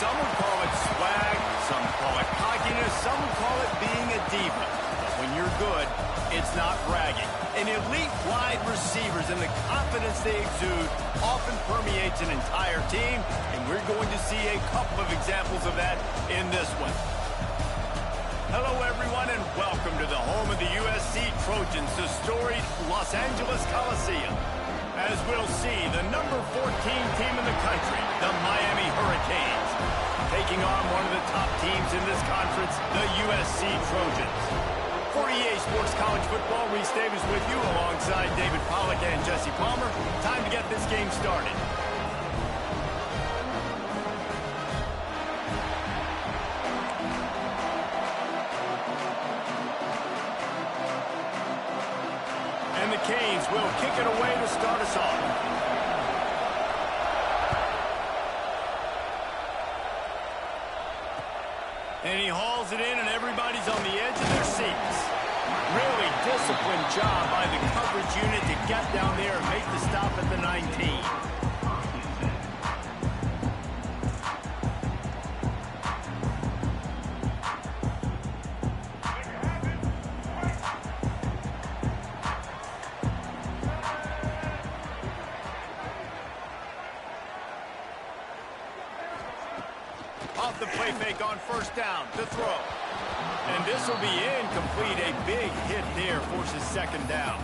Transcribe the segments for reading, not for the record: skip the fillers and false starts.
Some would call it swag, some call it cockiness, some would call it being a diva. But when you're good, it's not bragging. An elite wide receivers and the confidence they exude often permeates an entire team, and we're going to see a couple of examples of that in this one. Hello, everyone, and welcome to the home of the USC Trojans, the storied Los Angeles Coliseum. As we'll see, the number 14 team in the country, the Miami Hurricanes, taking on one of the top teams in this conference, the USC Trojans. For EA Sports College Football, Reese Davis with you alongside David Pollack and Jesse Palmer. Time to get this game started. And the Canes will kick it away to start us off. And he hauls it in, and everybody's on the edge of their seats. Really disciplined job by the coverage unit to get down there and make the stop at the 19. Off the play fake on first down, the throw. And this will be incomplete. A big hit there forces second down.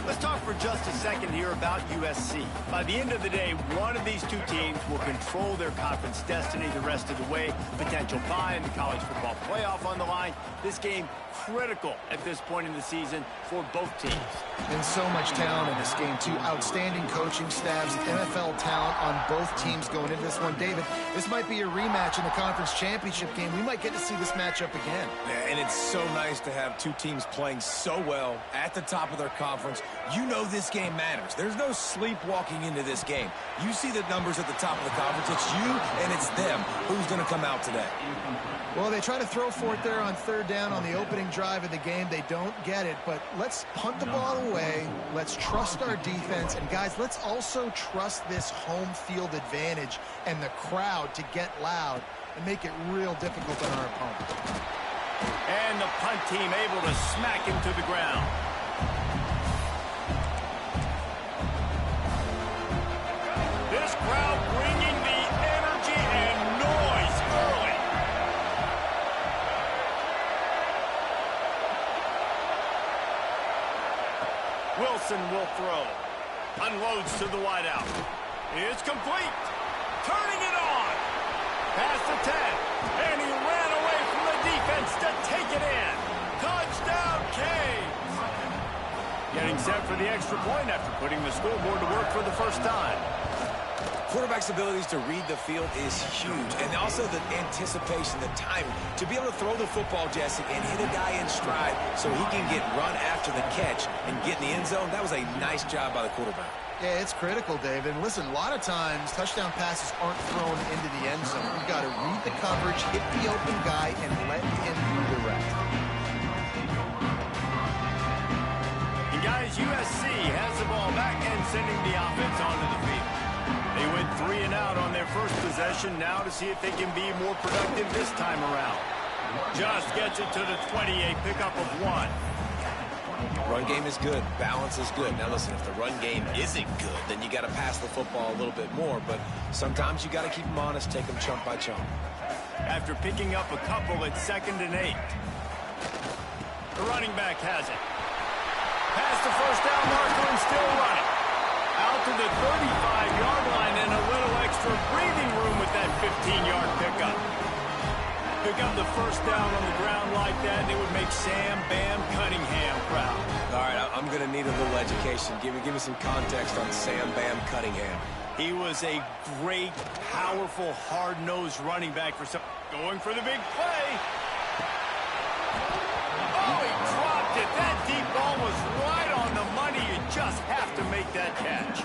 Let's talk for just a second here about USC. By the end of the day, one of these two teams will control their conference destiny the rest of the way. Potential bye in the college football playoff on the line. This game critical at this point in the season for both teams. And so much talent in this game, too. Outstanding coaching staffs, NFL talent on both teams going into this one. David, this might be a rematch in the conference championship game. We might get to see this matchup again. Yeah, and it's so nice to have two teams playing so well at the top of their conference. You know this game matters. There's no sleepwalking into this game. You see the numbers at the top of the conference. It's you and it's them. Who's going to come out today? Well, they try to throw for it there on third down on the opening drive of the game. They don't get it, but let's punt the ball away. Let's trust our defense. And, guys, let's also trust this home field advantage and the crowd to get loud and make it real difficult on our opponent. And the punt team able to smack him to the ground. This crowd bringing the energy and noise early. Wilson will throw. Unloads to the wideout. It's complete. Turning it on. Past the 10. And he ran away from the defense to take it in. Touchdown, Canes. Getting set for the extra point after putting the scoreboard to work for the first time. Quarterback's abilities to read the field is huge, and also the anticipation, the timing. To be able to throw the football, Jesse, and hit a guy in stride so he can get run after the catch and get in the end zone, that was a nice job by the quarterback. Yeah, it's critical, David. And listen, a lot of times touchdown passes aren't thrown into the end zone. You've got to read the coverage, hit the open guy, and let him redirect. And guys, USC has the ball back and sending the offense onto the field. They went 3 and out on their first possession. Now to see if they can be more productive this time around. Just gets it to the 28, pickup of 1. Run game is good. Balance is good. Now listen, if the run game isn't good, then you got to pass the football a little bit more. But sometimes you got to keep them honest, take them chunk by chunk. After picking up a couple at 2nd and 8. The running back has it. Past the first down marker and still running. Out to the 35-yard line and a little extra breathing room with that 15-yard pickup. Pick up the first down on the ground like that, and it would make Sam Bam Cunningham proud. All right, I'm going to need a little education. Give me some context on Sam Bam Cunningham. He was a great, powerful, hard-nosed running back for some. Going for the big play. Oh, he dropped it. That deep ball was right on the money. You just have to make that catch.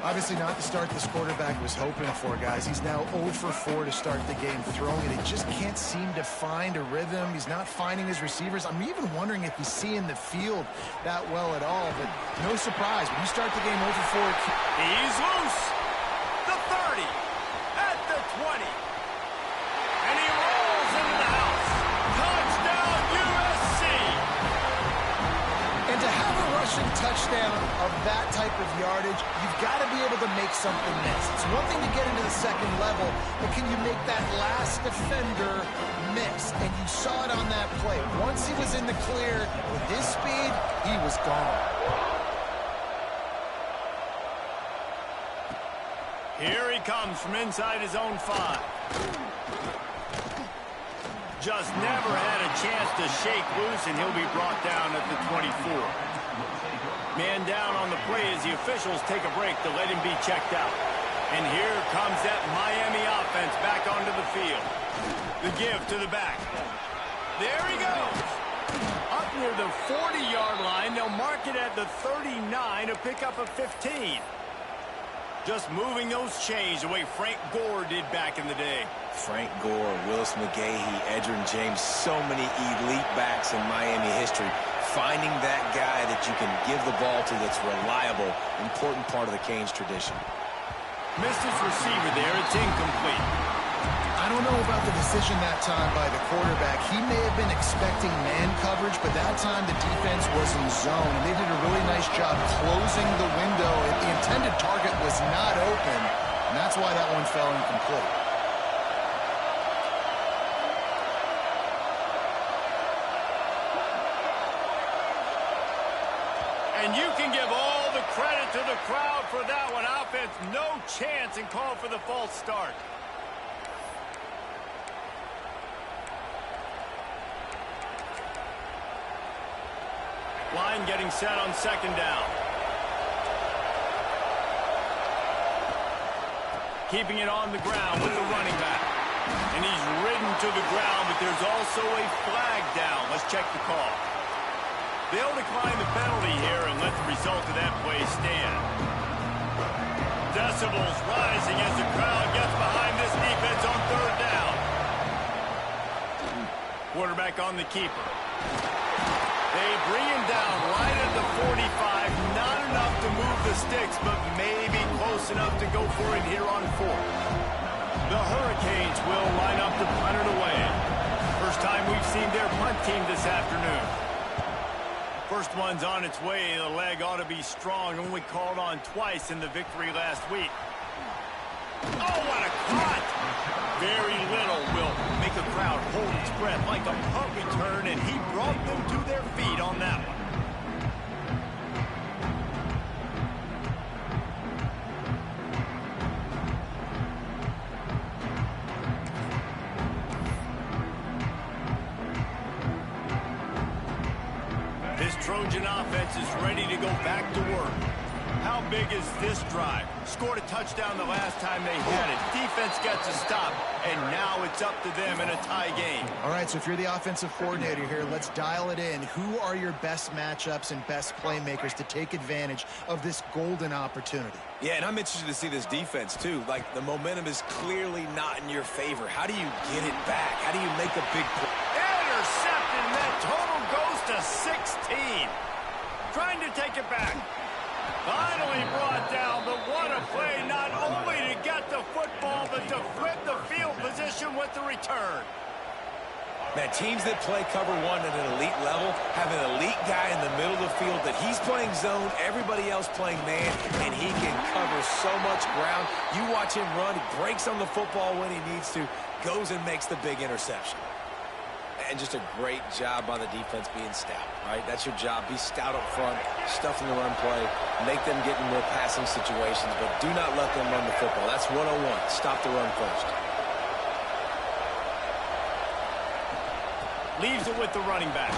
Obviously not the start this quarterback was hoping for, guys. He's now 0 for 4 to start the game throwing it. He just can't seem to find a rhythm. He's not finding his receivers. I'm even wondering if he's seeing the field that well at all. But no surprise, when you start the game 0 for 4. He's loose. The 30. At the 20. touchdown of that type of yardage, you've got to be able to make something miss. It's one thing to get into the second level, but can you make that last defender miss? And you saw it on that play. Once he was in the clear, with his speed, he was gone. Here he comes from inside his own 5. Just never had a chance to shake loose, and he'll be brought down at the 24. Man down on the play as the officials take a break to let him be checked out. And here comes that Miami offense back onto the field. The give to the back. There he goes. Up near the 40-yard line, they'll mark it at the 39 to pick up a 15. Just moving those chains the way Frank Gore did back in the day. Frank Gore, Willis McGahee, Edgerrin James, so many elite backs in Miami history. Finding that guy that you can give the ball to that's reliable, important part of the Canes tradition. Missed his receiver there. It's incomplete. I don't know about the decision that time by the quarterback. He may have been expecting man coverage, but that time the defense was in zone. They did a really nice job closing the window. The intended target was not open, and that's why that one fell incomplete. And you can give all the credit to the crowd for that one. Offense, no chance, and call for the false start. Line getting set on second down. Keeping it on the ground with the running back. And he's ridden to the ground, but there's also a flag down. Let's check the call. They'll decline the penalty here and let the result of that play stand. Decibels rising as the crowd gets behind this defense on third down. Quarterback on the keeper. They bring him down right at the 45. Not enough to move the sticks, but maybe close enough to go for it here on fourth. The Hurricanes will line up to punt it away. First time we've seen their punt team this afternoon. First one's on its way. The leg ought to be strong. Only called on twice in the victory last week. Oh, what a cut! Very little will make a crowd hold its breath like a punt return, and he brought them to their feet on that one. This Trojan offense is ready to go back to work. How big is this drive? Scored a touchdown the last time they had it. Defense gets a stop, and now it's up to them in a tie game. All right, so if you're the offensive coordinator here, let's dial it in. Who are your best matchups and best playmakers to take advantage of this golden opportunity? Yeah, and I'm interested to see this defense, too. Like, the momentum is clearly not in your favor. How do you get it back? How do you make a big play? Intercepted, and that total goes to 16. Trying to take it back. Finally brought down, but what a play, not only to get the football, but to flip the field position with the return. Man, teams that play cover one at an elite level have an elite guy in the middle of the field that he's playing zone, everybody else playing man, and he can cover so much ground. You watch him run, he breaks on the football when he needs to, goes and makes the big interception. And just a great job by the defense being stout, right? That's your job. Be stout up front, stuff in the run play, make them get in more passing situations, but do not let them run the football. That's 101. Stop the run first. Leaves it with the running back.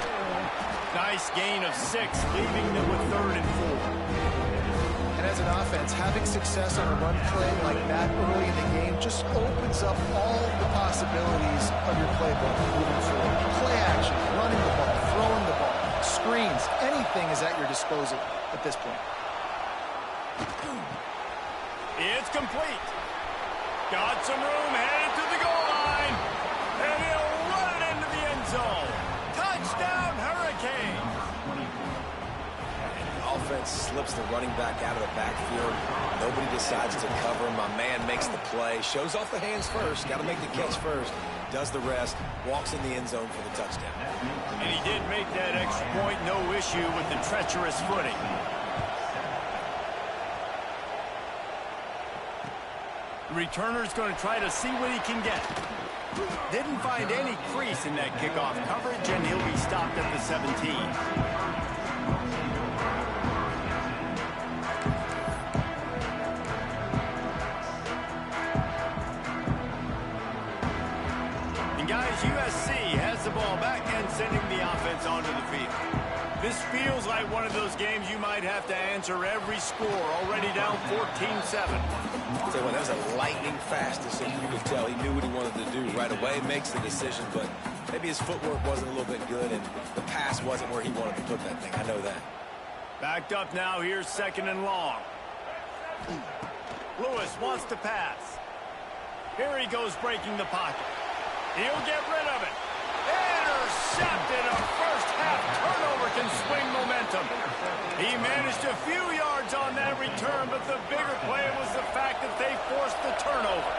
Nice gain of 6, leaving them with 3rd and 4. And as an offense, having success on a run play like that early in the game just opens up all the possibilities of your playbook moving forward. Play action, running the ball, throwing the ball, screens, anything is at your disposal at this point. It's complete. Got some room, headed to the goal line, and he'll run it into the end zone. Touchdown, Hurricanes. Offense slips the running back out of the backfield. Nobody decides to cover him. My man makes the play. Shows off the hands first. Got to make the catch first. Does the rest. Walks in the end zone for the touchdown. And he did make that extra point. No issue with the treacherous footing. The returner's going to try to see what he can get. Didn't find any crease in that kickoff coverage, and he'll be stopped at the 17. Guys, USC has the ball back and sending the offense onto the field. This feels like one of those games you might have to answer every score, already down 14-7. So that was a lightning-fast decision. You could tell he knew what he wanted to do right away, makes the decision, but maybe his footwork wasn't a little bit good, and the pass wasn't where he wanted to put that thing. I know that. Backed up now. Here's 2nd and long. Lewis wants to pass. Here he goes breaking the pocket. He'll get rid of it. Intercepted. A first-half turnover can swing momentum. He managed a few yards on that return, but the bigger play was the fact that they forced the turnover.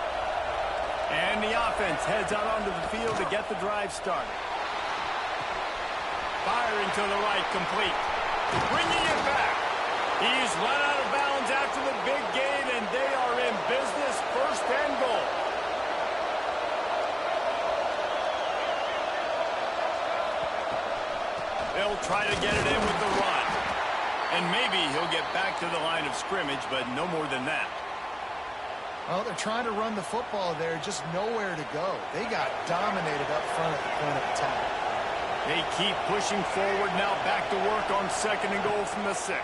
And the offense heads out onto the field to get the drive started. Firing to the right, complete. Bringing it back. He's run out of bounds after the big gain, and they are in business, 1st and goal. They'll try to get it in with the run. And maybe he'll get back to the line of scrimmage, but no more than that. Well, they're trying to run the football there, just nowhere to go. They got dominated up front at the point of attack. They keep pushing forward now, back to work on 2nd and goal from the 6.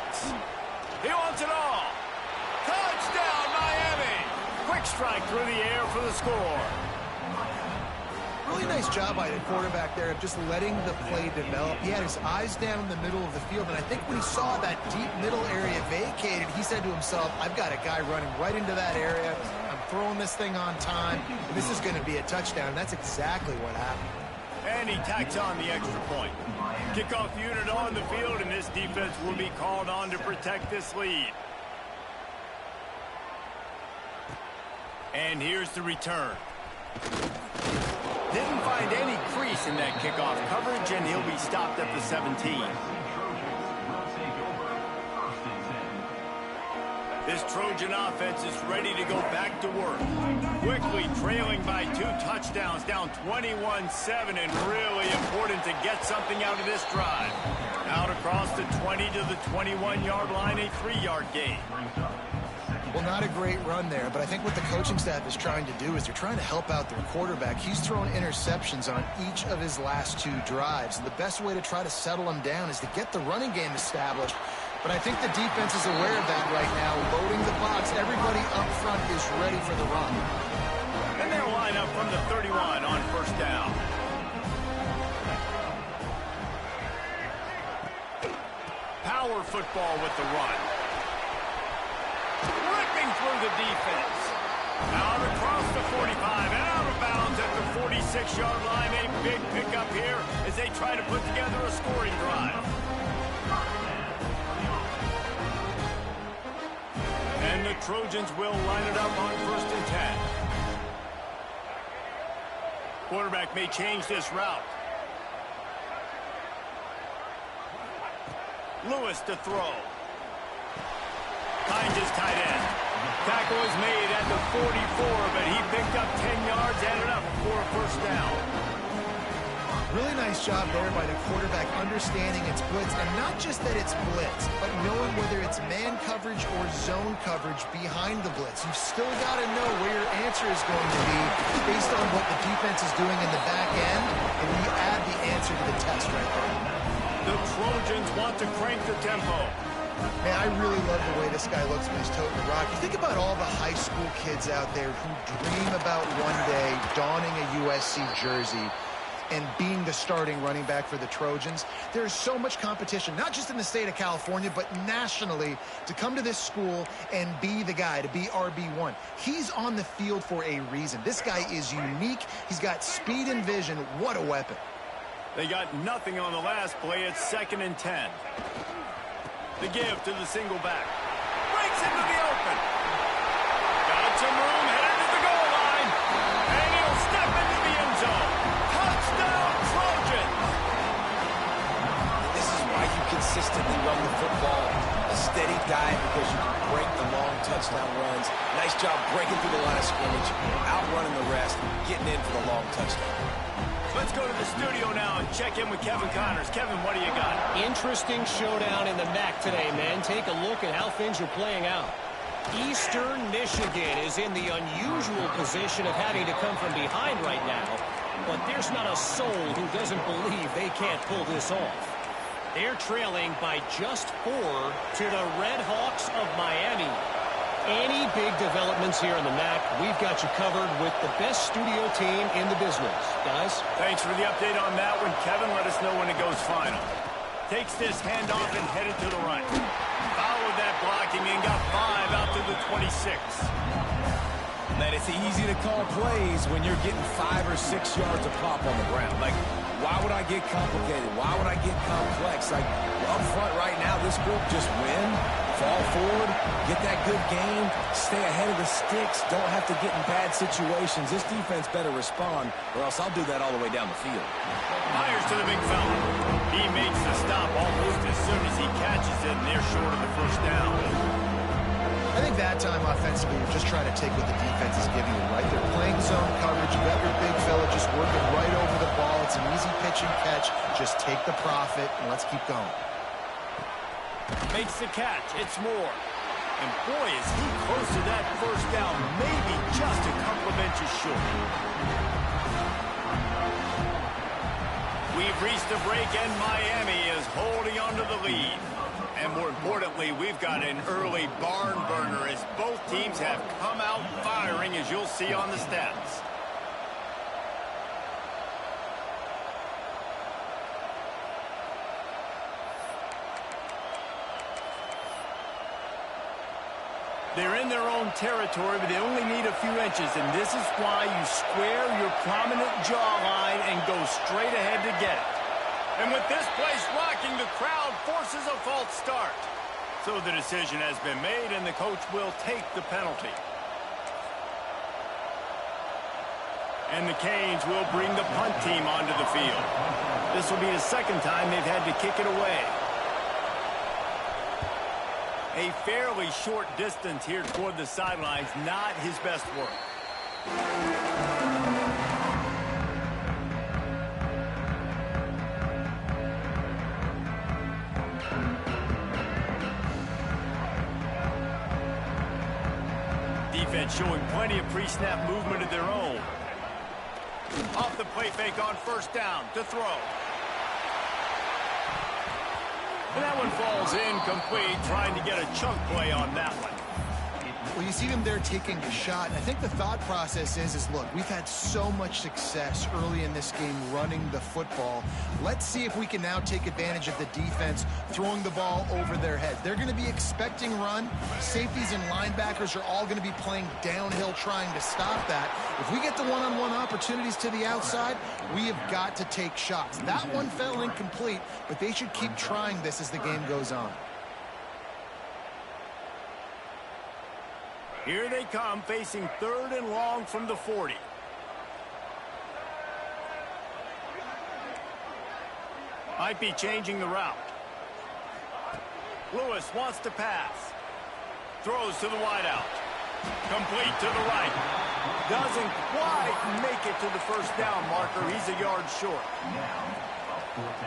He wants it all. Touchdown, Miami! Quick strike through the air for the score. Really nice job by the quarterback there of just letting the play develop. He had his eyes down in the middle of the field, and I think when he saw that deep middle area vacated, he said to himself, I've got a guy running right into that area. I'm throwing this thing on time, and this is going to be a touchdown. And that's exactly what happened. And he tacks on the extra point. Kickoff unit on the field, and this defense will be called on to protect this lead. And here's the return. Didn't find any crease in that kickoff coverage, and he'll be stopped at the 17. This Trojan offense is ready to go back to work. Quickly trailing by 2 touchdowns, down 21-7, and really important to get something out of this drive. Out across the 20 to the 21-yard line, a 3-yard gain. Well, not a great run there, but I think what the coaching staff is trying to do is they're trying to help out their quarterback. He's thrown interceptions on each of his last 2 drives, and the best way to try to settle him down is to get the running game established. But I think the defense is aware of that right now, loading the box. Everybody up front is ready for the run. And they'll line up from the 31 on 1st down. Power football with the run. Ripping through the defense. Out across the 45 and out of bounds at the 46-yard line. A big pickup here as they try to put together a scoring drive. And the Trojans will line it up on 1st and 10. Quarterback may change this route. Lewis to throw. Finds his tight end. Tackle is made at the 44, but he picked up 10 yards, added up for a 1st down. Really nice job there by the quarterback understanding it's blitz, and not just that it's blitz, but knowing whether it's man coverage or zone coverage behind the blitz. You've still got to know where your answer is going to be based on what the defense is doing in the back end, and you add the answer to the test right there. The Trojans want to crank the tempo. Man, I really love the way this guy looks when he's toting the rock. You think about all the high school kids out there who dream about one day donning a USC jersey and being the starting running back for the Trojans. There's so much competition, not just in the state of California, but nationally, to come to this school and be the guy, to be RB1. He's on the field for a reason. This guy is unique. He's got speed and vision. What a weapon. They got nothing on the last play. It's 2nd and 10. The give to the single back. Breaks into the open. Got some room, headed to the goal line. And he'll step into the end zone. Touchdown, Trojans! This is why you consistently run the football. A steady dive because you can break the long touchdown runs. Nice job breaking through the line of scrimmage, outrunning the rest, getting in for the long touchdown. Let's go to the studio now and check in with Kevin Connors. Kevin, what do you got? Interesting showdown in the MAC today, man. Take a look at how things are playing out. Eastern Michigan is in the unusual position of having to come from behind right now, but there's not a soul who doesn't believe they can't pull this off. They're trailing by just 4 to the Red Hawks of Miami. Any big developments here in the MAC, we've got you covered with the best studio team in the business. Guys? Thanks for the update on that one, Kevin. Let us know when it goes final. Takes this handoff and headed to the right. Followed that blocking and got 5 out to the 26. Man, it's easy to call plays when you're getting 5 or 6 yards of pop on the ground. Like, why would I get complicated? Why would I get complex? Like, up front right now, this group just win, fall forward, get that good game, stay ahead of the sticks, don't have to get in bad situations. This defense better respond, or else I'll do that all the way down the field. Fires to the big fella. He makes the stop almost as soon as he catches it, and they're short of the first down. I think that time offensively, you're just trying to take what the defense is giving you, right? They're playing zone coverage. You got your big fella just working right over the ball. It's an easy pitch and catch. Just take the profit, and let's keep going. Makes the catch. It's Moore. And boy, is he close to that first down. Maybe just a couple of inches short. We've reached the break, and Miami is holding on to the lead. And more importantly, we've got an early barn burner as both teams have come out firing, as you'll see on the stats. They're in their own territory, but they only need a few inches, and this is why you square your prominent jawline and go straight ahead to get it. And with this place rocking, the crowd forces a false start. So the decision has been made, and the coach will take the penalty. And the Canes will bring the punt team onto the field. This will be the second time they've had to kick it away. A fairly short distance here toward the sidelines, not his best work. Defense showing plenty of pre-snap movement of their own. Off the play fake on first down to throw. And that one falls incomplete, trying to get a chunk play on that one. Well, you see them there taking the shot, and I think the thought process is look, we've had so much success early in this game running the football. Let's see if we can now take advantage of the defense throwing the ball over their head. They're going to be expecting run. Safeties and linebackers are all going to be playing downhill trying to stop that. If we get the one-on-one opportunities to the outside, we have got to take shots. That one fell incomplete, but they should keep trying this as the game goes on. Here they come, facing 3rd and long from the 40. Might be changing the route. Lewis wants to pass. Throws to the wideout. Complete to the right. Doesn't quite make it to the first down marker. He's a yard short.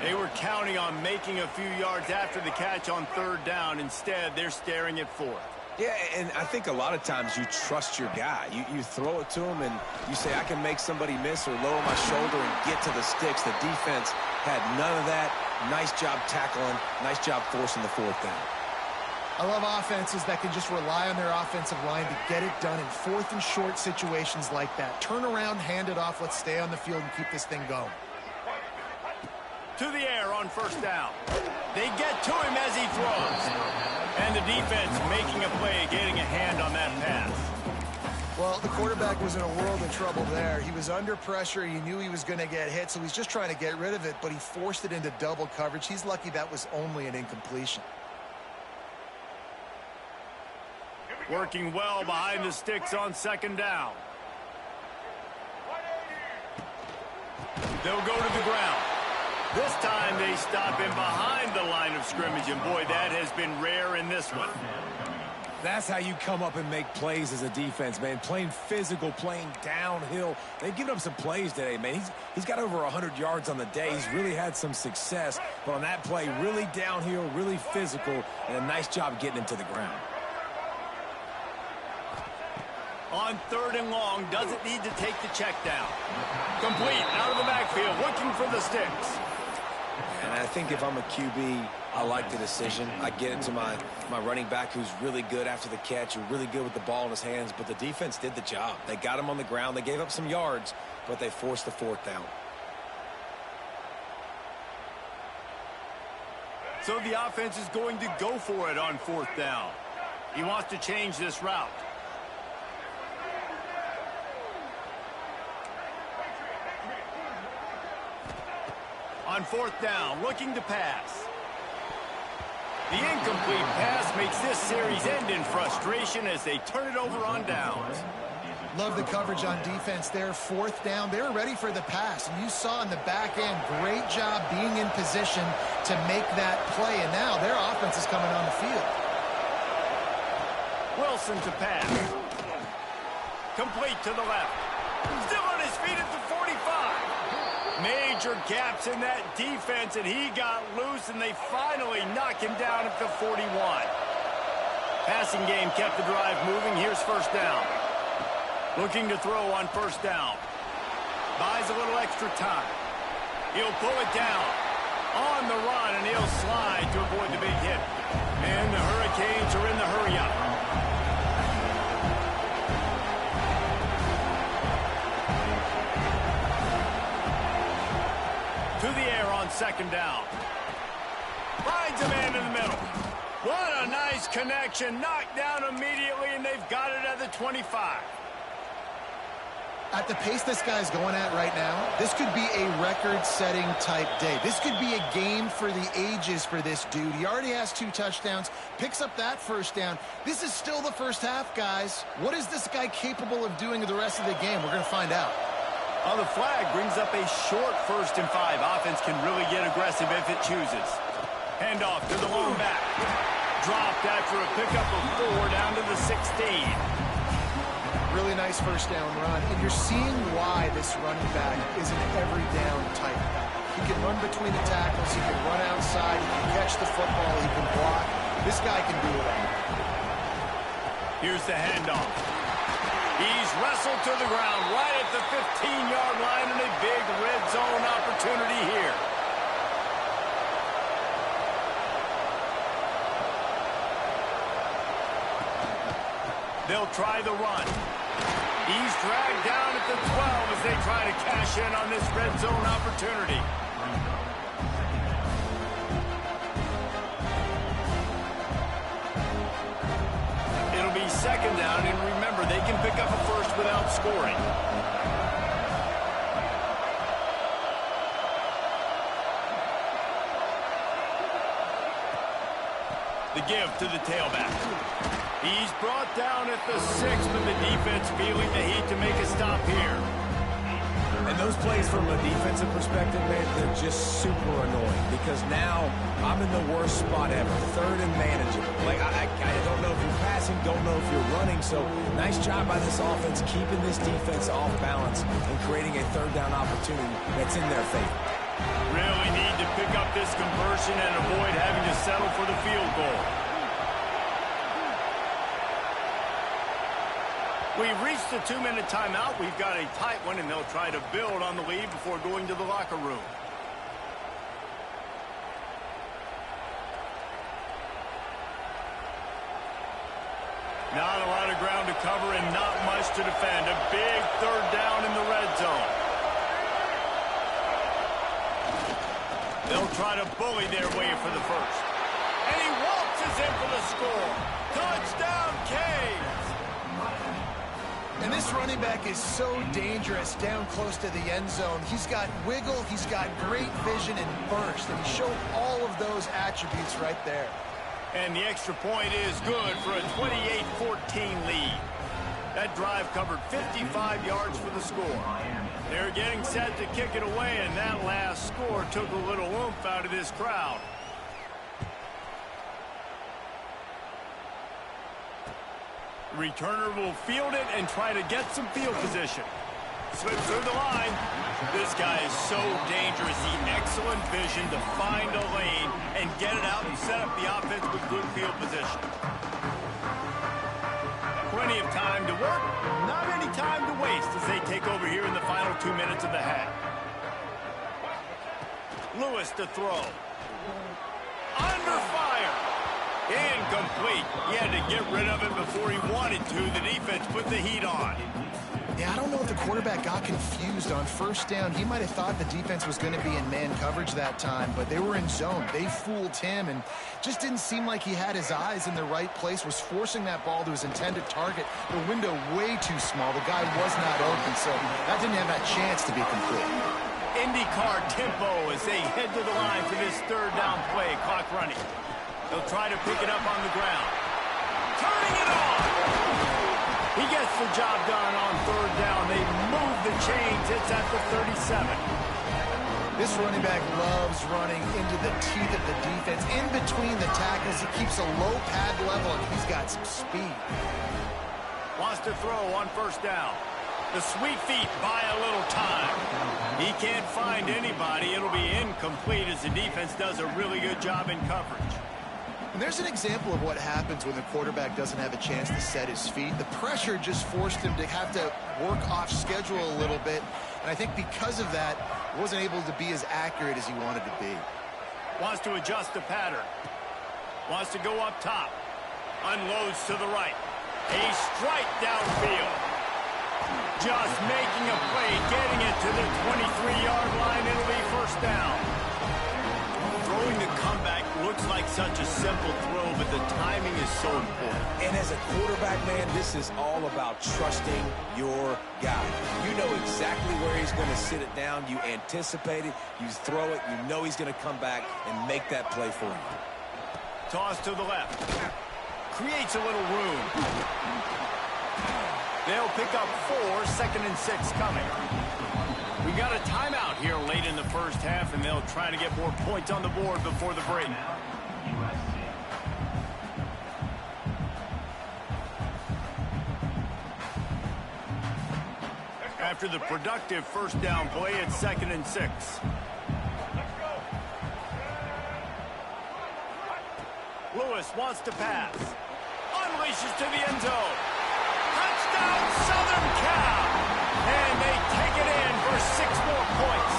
They were counting on making a few yards after the catch on 3rd down. Instead, they're staring at 4th. Yeah, and I think a lot of times you trust your guy. You throw it to him and you say, I can make somebody miss or lower my shoulder and get to the sticks. The defense had none of that. Nice job tackling. Nice job forcing the 4th down. I love offenses that can just rely on their offensive line to get it done in 4th and short situations like that. Turn around, hand it off. Let's stay on the field and keep this thing going. To the air on first down. They get to him as he throws. And the defense making a play, getting a hand on that pass. Well, the quarterback was in a world of trouble there. He was under pressure. He knew he was going to get hit, so he's just trying to get rid of it, but he forced it into double coverage. He's lucky that was only an incompletion. Working well behind the sticks on 2nd down. They'll go to the ground. This time they stop him behind the line of scrimmage, and boy, that has been rare in this one. That's how you come up and make plays as a defense, man. Playing physical, playing downhill. They've given up some plays today, man. He's got over 100 yards on the day. He's really had some success. But on that play, really downhill, really physical, and a nice job getting him to the ground. On 3rd and long, doesn't need to take the check down. Complete, out of the backfield, looking for the sticks. And I think if I'm a QB, I like the decision. I get it to my running back who's really good after the catch, who's really good with the ball in his hands, but the defense did the job. They got him on the ground. They gave up some yards, but they forced the 4th down. So the offense is going to go for it on 4th down. He wants to change this route. On 4th down, looking to pass. The incomplete pass makes this series end in frustration as they turn it over on downs. Love the coverage on defense there. 4th down, they were ready for the pass. And you saw in the back end, great job being in position to make that play. And now their offense is coming on the field. Wilson to pass. Complete to the left. Still on his feet at the 45. Major gaps in that defense, and he got loose, and they finally knock him down at the 41. Passing game kept the drive moving. Here's 1st down. Looking to throw on 1st down. Buys a little extra time. He'll pull it down. On the run, and he'll slide to avoid the big hit. And the Hurricanes are in the hurry-up. To the air on 2nd down. Finds a man in the middle. What a nice connection. Knocked down immediately, and they've got it at the 25. At the pace this guy's going at right now, this could be a record-setting type day. This could be a game for the ages for this dude. He already has 2 touchdowns, picks up that 1st down. This is still the 1st half, guys. What is this guy capable of doing the rest of the game? We're going to find out. On the flag brings up a short 1st and 5. Offense can really get aggressive if it chooses. Handoff to the lone back. Dropped after a pickup of 4 down to the 16. Really nice 1st down run, and you're seeing why this running back is an every down type guy. He can run between the tackles, he can run outside, he can catch the football, he can block. This guy can do it all. Here's the handoff. He's wrestled to the ground right at the 15-yard line, and a big red zone opportunity here. They'll try the run. He's dragged down at the 12 as they try to cash in on this red zone opportunity. It'll be 2nd down, and remember, they can pick up a 1st without scoring. The give to the tailback. He's brought down at the 6, but the defense feeling the heat to make a stop here. And those plays from a defensive perspective, man, they're just super annoying because now I'm in the worst spot ever. 3rd and manageable. Like, I don't know if you're passing, don't know if you're running. So nice job by this offense keeping this defense off balance and creating a 3rd down opportunity that's in their favor. Really need to pick up this conversion and avoid having to settle for the field goal. We've reached the 2-minute timeout. We've got a tight one, and they'll try to build on the lead before going to the locker room. Not a lot of ground to cover and not much to defend. A big 3rd down in the red zone. They'll try to bully their way for the 1st. And he waltzes in for the score. Touchdown, Canes! And this running back is so dangerous down close to the end zone. He's got wiggle, he's got great vision and burst, and he showed all of those attributes right there. And the extra point is good for a 28-14 lead. That drive covered 55 yards for the score. They're getting set to kick it away, and that last score took a little oomph out of this crowd. Returner will field it and try to get some field position. Slips through the line. This guy is so dangerous. The excellent vision to find a lane and get it out and set up the offense with good field position. Plenty of time to work. Not any time to waste as they take over here in the final 2 minutes of the half. Lewis to throw. Under fire. Incomplete. He had to get rid of it before he wanted to. The defense put the heat on. Yeah, I don't know if the quarterback got confused on first down. He might have thought the defense was going to be in man coverage that time, but they were in zone. They fooled him and just didn't seem like he had his eyes in the right place, was forcing that ball to his intended target. The window way too small. The guy was not open, so that didn't have that chance to be complete. IndyCar tempo as they head to the line for this third down play. Clock running. They'll try to pick it up on the ground. Turning it on! He gets the job done on third down. They move the chains. It's at the 37. This running back loves running into the teeth of the defense. In between the tackles, he keeps a low pad level, and he's got some speed. Wants to throw on first down. The sweet feet buy a little time. He can't find anybody. It'll be incomplete as the defense does a really good job in coverage. And there's an example of what happens when the quarterback doesn't have a chance to set his feet. The pressure just forced him to have to work off schedule a little bit. And I think because of that, he wasn't able to be as accurate as he wanted to be. Wants to adjust the pattern. Wants to go up top. Unloads to the right. A strike downfield. Just making a play, getting it to the 23-yard line. It'll be first down. Throwing the comeback looks like such a simple throw, but the timing is so important. And as a quarterback, man, this is all about trusting your guy. You know exactly where he's going to sit it down. You anticipate it. You throw it. You know he's going to come back and make that play for you. Toss to the left. Creates a little room. They'll pick up 4, 2nd and 6 coming. We got a timeout here late in the first half, and they'll try to get more points on the board before the break. After the productive first down play, it's 2nd and 6. Lewis wants to pass. Unleashes to the end zone. Touchdown, Southern Cal! And they take it in for 6 more points.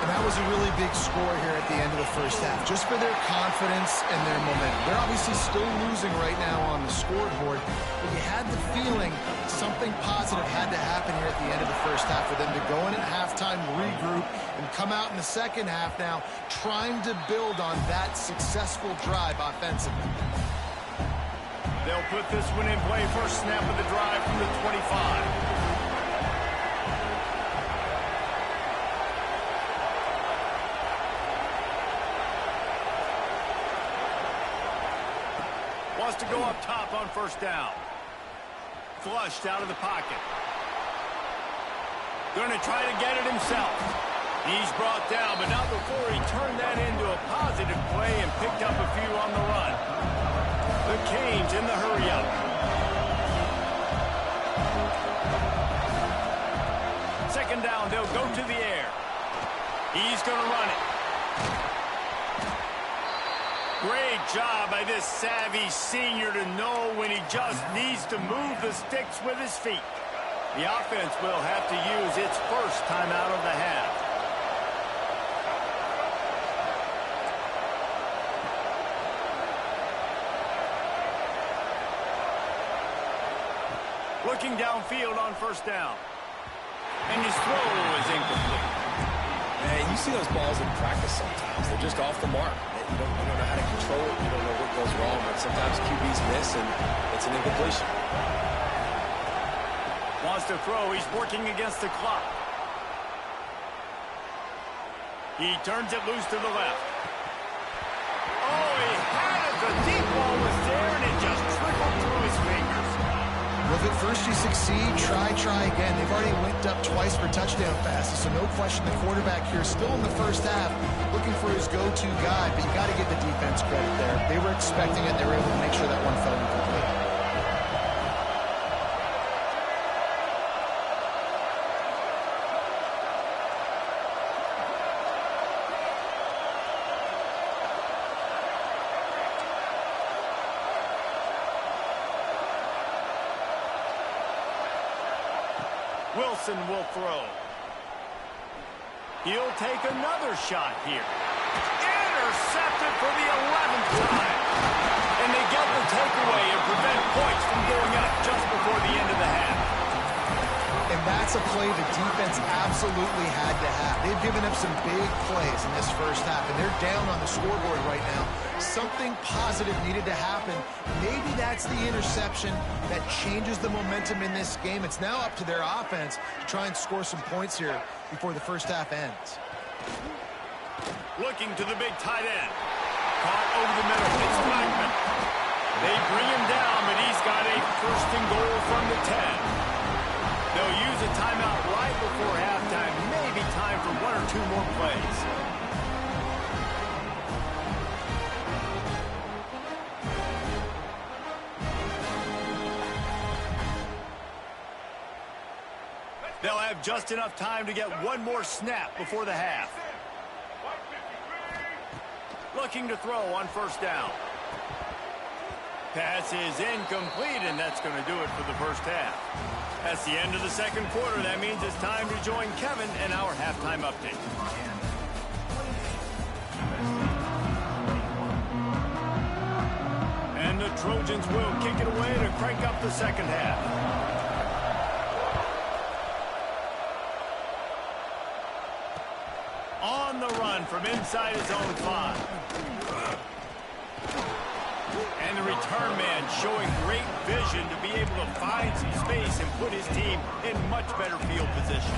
And that was a really big score here at the end of the first half, just for their confidence and their momentum. They're obviously still losing right now on the scoreboard, but you had the feeling something positive had to happen here at the end of the first half for them to go in at halftime, regroup, and come out in the second half now trying to build on that successful drive offensively. They'll put this one in play. First snap of the drive from the 25. Wants to go up top on first down. Flushed out of the pocket. Going to try to get it himself. He's brought down, but not before he turned that into a positive play and picked up a few on the run. The Canes in the hurry-up. Second down, they'll go to the air. He's going to run it. Great job by this savvy senior to know when he just needs to move the sticks with his feet. The offense will have to use its first timeout of the half. Looking downfield on first down. And his throw is incomplete. Man, you see those balls in practice sometimes. They're just off the mark. You don't know how to control it. You don't know what goes wrong. But sometimes QBs miss, and it's an incompletion. Wants to throw. He's working against the clock. He turns it loose to the left. Oh, he had it. The deep ball was there, and it just trickled through his fingers. Well, if at first you succeed, try again. They've already linked up twice for touchdown passes, so no question the quarterback here still in the first half looking for his go-to guy, but you got to give the defense credit there. They were expecting it. They were able to make sure that one fell incomplete. Wilson will throw. He'll take another shot here. Intercepted for the 11th time. And they get the takeaway and prevent points from going up just before the end of the half. And that's a play the defense absolutely had to have. They've given up some big plays in this first half, and they're down on the scoreboard right now. Something positive needed to happen. Maybe that's the interception that changes the momentum in this game. It's now up to their offense to try and score some points here before the first half ends. Looking to the big tight end. Caught over the middle. It's Blackman. They bring him down, but he's got a first and goal from the 10. They'll use a timeout right before halftime. Maybe time for one or two more plays. They'll have just enough time to get one more snap before the half. Looking to throw on first down. Pass is incomplete, and that's going to do it for the first half. That's the end of the second quarter. That means it's time to join Kevin in our halftime update. And the Trojans will kick it away to crank up the second half. On the run from inside his own 5. And the return man showing great vision to be able to find some space and put his team in much better field position.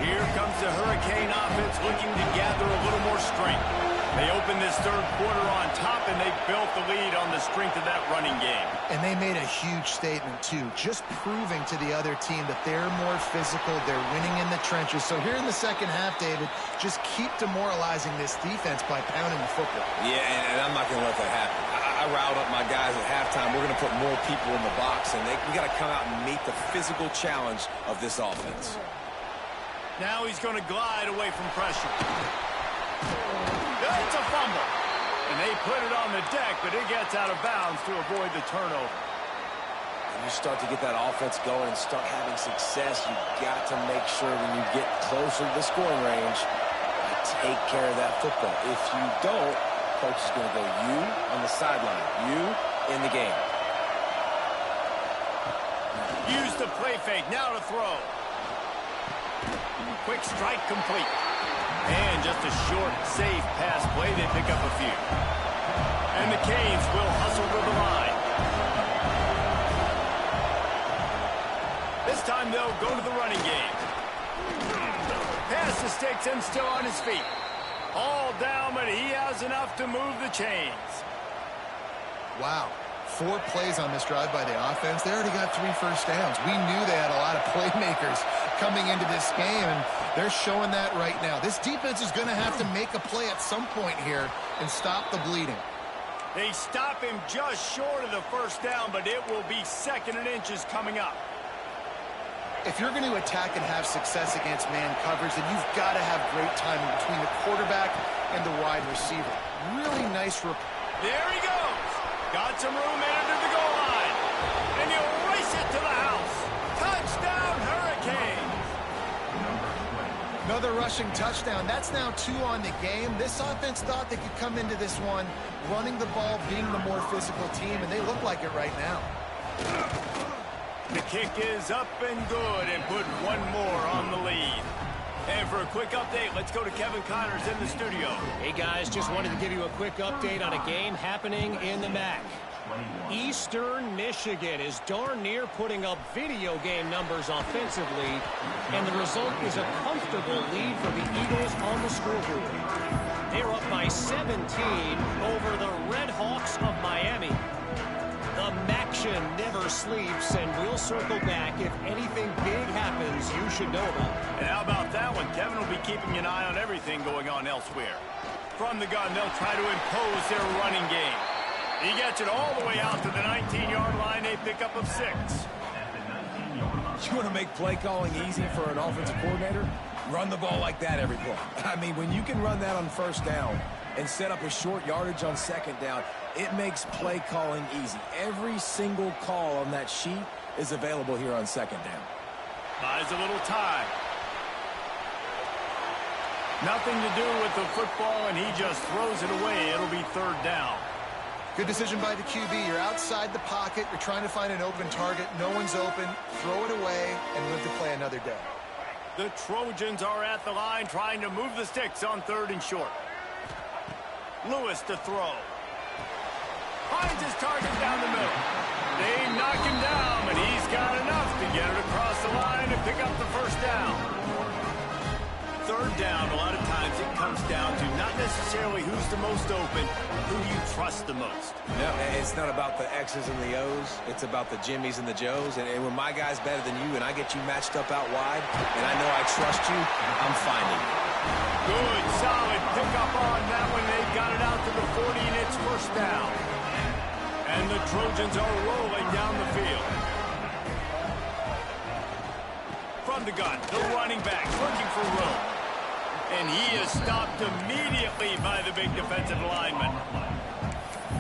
Here comes the Hurricane offense looking to gather a little more strength. They opened this third quarter on top, and they built the lead on the strength of that running game. And they made a huge statement, too, just proving to the other team that they're more physical, they're winning in the trenches. So here in the second half, David, just keep demoralizing this defense by pounding the football. Yeah, and I'm not going to let that happen. I riled up my guys at halftime. We're going to put more people in the box, and we got to come out and meet the physical challenge of this offense. Now he's going to glide away from pressure. It's a fumble. And they put it on the deck, but it gets out of bounds to avoid the turnover. When you start to get that offense going and start having success, you've got to make sure when you get closer to the scoring range, you take care of that football. If you don't, coach is going to go you on the sideline, you in the game. Use the play fake, now to throw. Quick strike complete. And just a short, safe pass play. They pick up a few. And the Canes will hustle to the line. This time they'll go to the running game. Pass the sticks and still on his feet. All down, but he has enough to move the chains. Wow. 4 plays on this drive by the offense. They already got 3 first downs. We knew they had a lot of playmakers coming into this game, and they're showing that right now. This defense is going to have to make a play at some point here and stop the bleeding. They stop him just short of the first down, but it will be 2nd and inches coming up. If you're going to attack and have success against man coverage, then you've got to have great timing between the quarterback and the wide receiver. Really nice. There he goes. Got some room into the goal line. And he'll race it to the house. Touchdown, Hurricanes. Another rushing touchdown. That's now 2 on the game. This offense thought they could come into this one running the ball, being the more physical team, and they look like it right now. The kick is up and good, and put one more on the lead. And for a quick update, let's go to Kevin Connors in the studio. Hey, guys, just wanted to give you a quick update on a game happening in the MAC. Eastern Michigan is darn near putting up video game numbers offensively, and the result is a comfortable lead for the Eagles on the scoreboard. They're up by 17 over the Red Hawks of Miami. The Maction never sleeps, and we'll circle back if anything big happens you should know about. And how about that one? Kevin will be keeping an eye on everything going on elsewhere. From the gun, they'll try to impose their running game. He gets it all the way out to the 19-yard line, a pickup of 6. You want to make play calling easy for an offensive coordinator? Run the ball like that every play. I mean, when you can run that on first down and set up a short yardage on second down, it makes play calling easy. Every single call on that sheet is available here on second down. Buys a little time. Nothing to do with the football, and he just throws it away. It'll be third down. Good decision by the QB. You're outside the pocket. You're trying to find an open target. No one's open. Throw it away and live to play another day. The Trojans are at the line trying to move the sticks on third and short. Lewis to throw. Finds his target down the middle. They knock him down, but he's got enough to get it across the line and pick up the first down. Third down, a lot of times it comes down to not necessarily who's the most open, who you trust the most. No, it's not about the X's and the O's. It's about the Jimmies and the Joes. And when my guy's better than you and I get you matched up out wide, and I know I trust you, I'm finding you. Good, solid pickup on that one. They've got it out to the 40, and it's first down. And the Trojans are rolling down the field. From the gun, the running back looking for room. And he is stopped immediately by the big defensive lineman.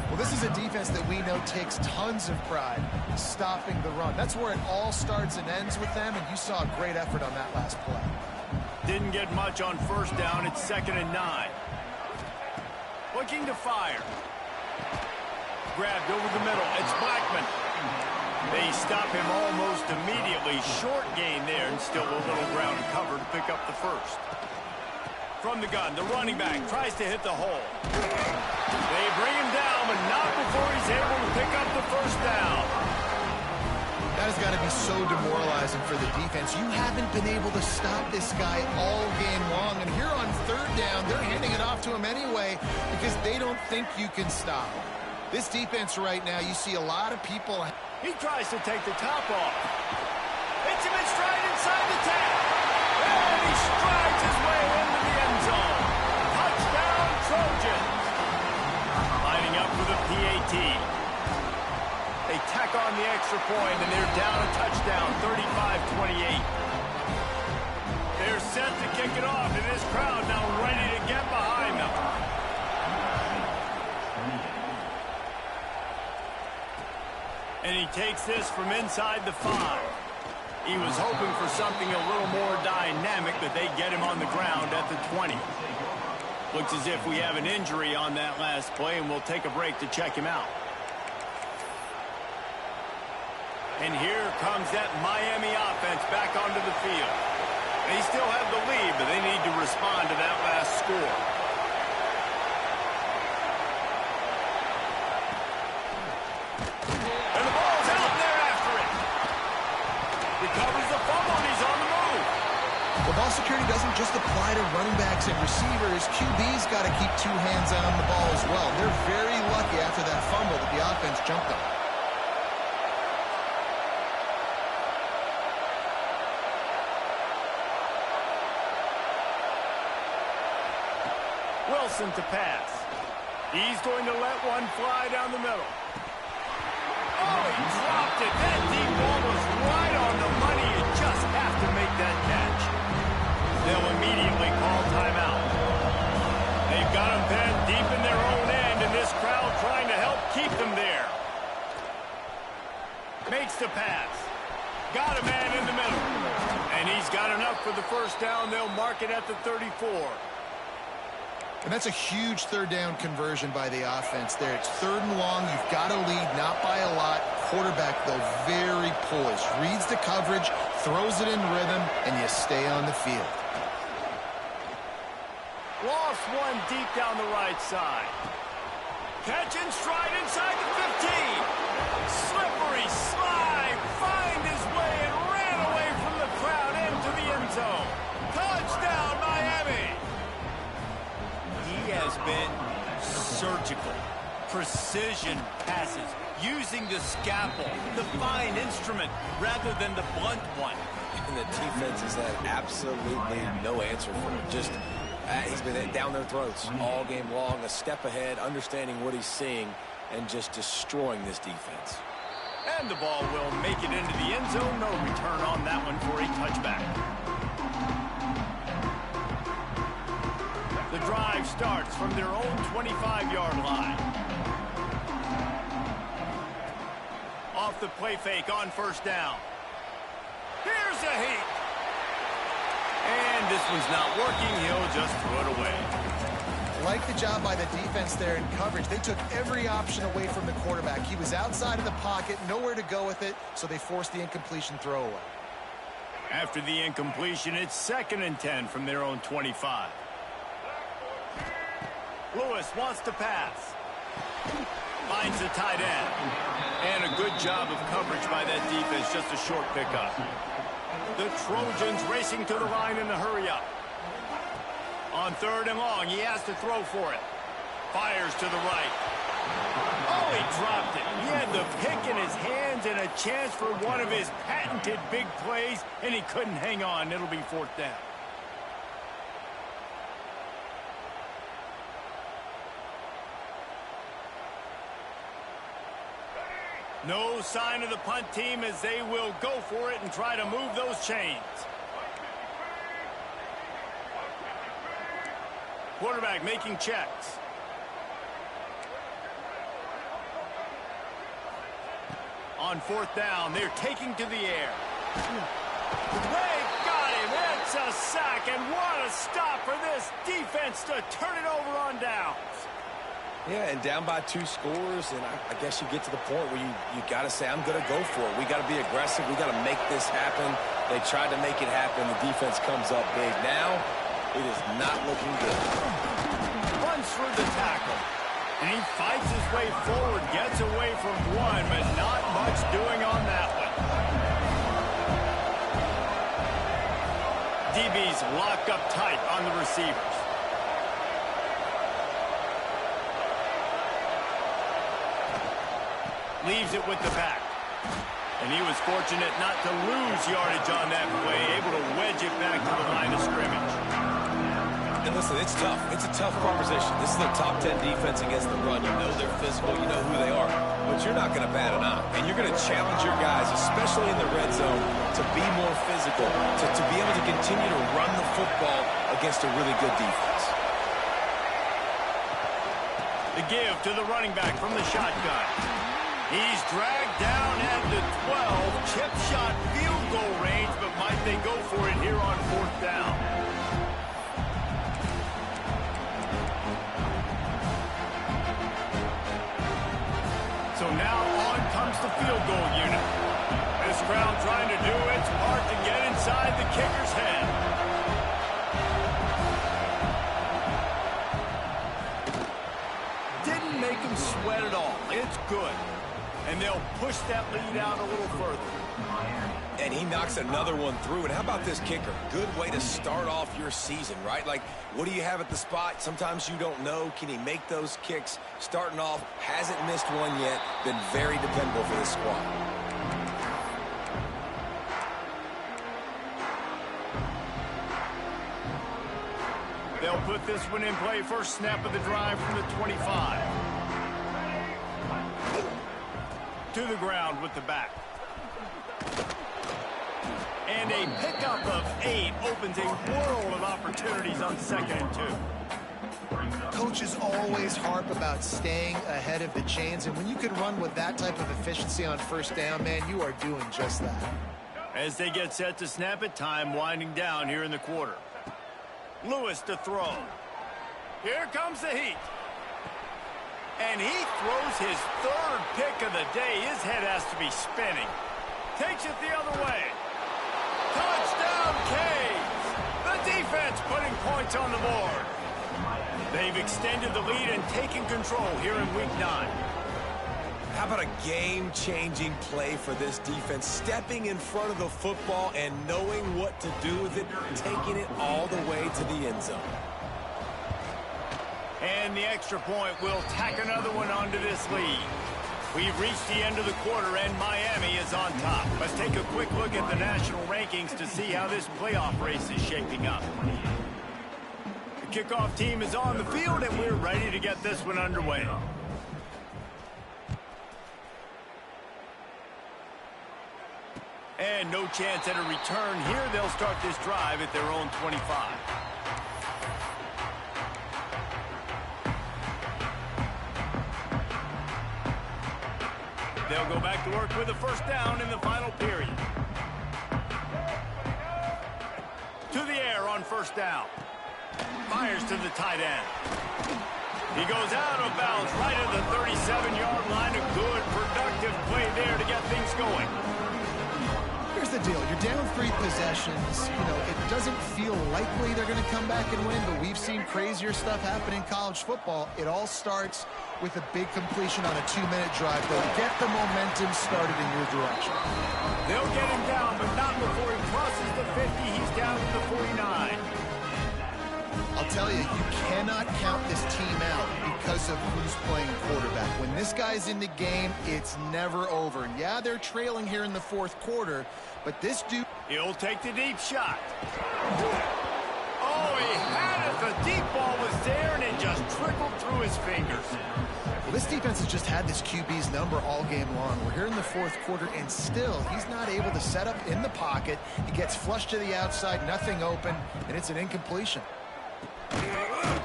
Well, this is a defense that we know takes tons of pride stopping the run. That's where it all starts and ends with them, and you saw a great effort on that last play. Didn't get much on first down. It's 2nd and 9. Looking to fire. Grabbed over the middle. It's Blackman. They stop him almost immediately. Short gain there, and still a little ground to cover to pick up the first. From the gun, the running back tries to hit the hole. They bring him down, but not before he's able to pick up the first down. That has got to be so demoralizing for the defense. You haven't been able to stop this guy all game long, and here on third down, they're handing it off to him anyway because they don't think you can stop him. This defense right now, you see a lot of people. He tries to take the top off. Hits him in stride inside the 10. And he strides his way into the end zone. Touchdown, Trojans. Lining up for the PAT. They tack on the extra point, and they're down a touchdown, 35-28. They're set to kick it off, and this crowd now ready to get behind them. And he takes this from inside the 5. He was hoping for something a little more dynamic, but they get him on the ground at the 20. Looks as if we have an injury on that last play, and we'll take a break to check him out. And here comes that Miami offense back onto the field. They still have the lead, but they need to respond to that last score. And the ball's out, and they're after it. Recovers the fumble, and he's on the move. Well, ball security doesn't just apply to running backs and receivers. QB's got to keep 2 hands on the ball as well. They're very lucky after that fumble that the offense jumped on. Wilson to pass. He's going to let one fly down the middle. Oh, he dropped it. That deep ball was right on the money. You just have to make that catch. They'll immediately call timeout. They've got them then deep in their own end, and this crowd trying to help keep them there. Makes the pass. Got a man in the middle. And he's got enough for the first down. They'll mark it at the 34. And that's a huge third down conversion by the offense there. It's 3rd and long. You've got to lead, not by a lot. Quarterback, though, very poised. Reads the coverage, throws it in rhythm, and you stay on the field. Lost one deep down the right side. Catch and stride inside the 15. Slippery slide. Find his way and ran away from the crowd into the end zone. Touchdown, Miami. He has been surgical. Precision passes. Using the scalpel, the fine instrument, rather than the blunt one. And the defense has had absolutely no answer for him. Just, he's been down their throats all game long, a step ahead, understanding what he's seeing, and just destroying this defense. And the ball will make it into the end zone. No return on that one for a touchback. starts from their own 25-yard line. Off the play fake on first down. Here's a heat. And this one's not working. He'll just throw it away. Like the job by the defense there in coverage. They took every option away from the quarterback. He was outside of the pocket, nowhere to go with it, so they forced the incompletion throwaway. After the incompletion, it's 2nd and 10 from their own 25. Lewis wants to pass. Finds the tight end. And a good job of coverage by that defense, just a short pickup. The Trojans racing to the line in a hurry-up. On 3rd and long, he has to throw for it. Fires to the right. Oh, he dropped it. He had the pick in his hands and a chance for one of his patented big plays, and he couldn't hang on. It'll be 4th down. No sign of the punt team as they will go for it and try to move those chains. Quarterback making checks. On 4th down, they're taking to the air. They got him. It's a sack, and what a stop for this defense to turn it over on downs. Yeah, and down by 2 scores, and I guess you get to the point where you got to say, I'm going to go for it. We got to be aggressive. We got to make this happen. They tried to make it happen. The defense comes up big. Now, it is not looking good. Runs through the tackle, and he fights his way forward, gets away from one, but not much doing on that one. DB's locked up tight on the receivers. Leaves it with the back. And he was fortunate not to lose yardage on that play, able to wedge it back to the line of scrimmage. And listen, it's tough. It's a tough proposition. This is their top 10 defense against the run. You know they're physical. You know who they are. But you're not going to bat an eye. And you're going to challenge your guys, especially in the red zone, to be more physical, to be able to continue to run the football against a really good defense. The give to the running back from the shotgun. He's dragged down at the 12. Chip shot field goal range, but might they go for it here on 4th down? So now on comes the field goal unit. This crowd trying to do its part to get inside the kicker's head. Didn't make him sweat at all. It's good. And they'll push that lead out a little further. And he knocks another one through. And how about this kicker? Good way to start off your season, right? Like, what do you have at the spot? Sometimes you don't know. Can he make those kicks? Starting off, hasn't missed one yet. Been very dependable for this squad. They'll put this one in play. First snap of the drive from the 25. To the ground with the back. And a pickup of 8 opens a world of opportunities on 2nd and 2. Coaches always harp about staying ahead of the chains, and when you can run with that type of efficiency on 1st down, man, you are doing just that. As they get set to snap it, time winding down here in the quarter. Lewis to throw. Here comes the heat. And he throws his 3rd pick of the day. His head has to be spinning. Takes it the other way. Touchdown, Caves! The defense putting points on the board. They've extended the lead and taken control here in Week 9. How about a game-changing play for this defense? Stepping in front of the football and knowing what to do with it, taking it all the way to the end zone. And the extra point will tack another one onto this lead. We've reached the end of the quarter, and Miami is on top. Let's take a quick look at the national rankings to see how this playoff race is shaping up. The kickoff team is on the field, and we're ready to get this one underway. And no chance at a return here. They'll start this drive at their own 25. They'll go back to work with a first down in the final period. To the air on first down. Fires to the tight end. He goes out of bounds right at the 37-yard line. A good, productive play there to get things going. Here's the deal. You're down 3 possessions. You know, it doesn't feel likely they're going to come back and win, but we've seen crazier stuff happen in college football. It all starts with a big completion on a 2-minute drive. They'll get the momentum started in your direction. They'll get him down, but not before he crosses the 50. He's down to the 49. I'll tell you, you cannot count this team out because of who's playing quarterback. When this guy's in the game, it's never over. And yeah, they're trailing here in the 4th quarter, but this dude... He'll take the deep shot. Oh, he had it. The deep ball was there, and it just trickled through his fingers. Well, this defense has just had this QB's number all game long. We're here in the 4th quarter, and still, he's not able to set up in the pocket. He gets flushed to the outside, nothing open, and it's an incompletion.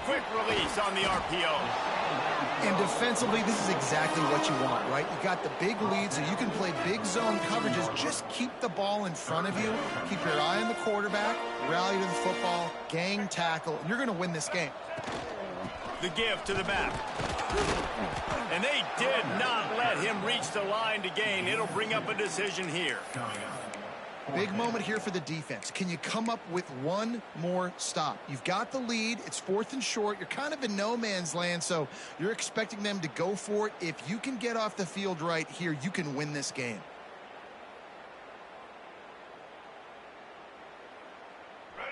Quick release on the RPO. And defensively, this is exactly what you want, right? You got the big lead, so you can play big zone coverages. Just keep the ball in front of you. Keep your eye on the quarterback. Rally to the football. Gang tackle. And you're going to win this game. The give to the back. And they did not let him reach the line to gain. It'll bring up a decision here. Big moment here for the defense. Can you come up with one more stop? You've got the lead. It's 4th and short. You're kind of in no man's land, so you're expecting them to go for it. If you can get off the field right here, you can win this game.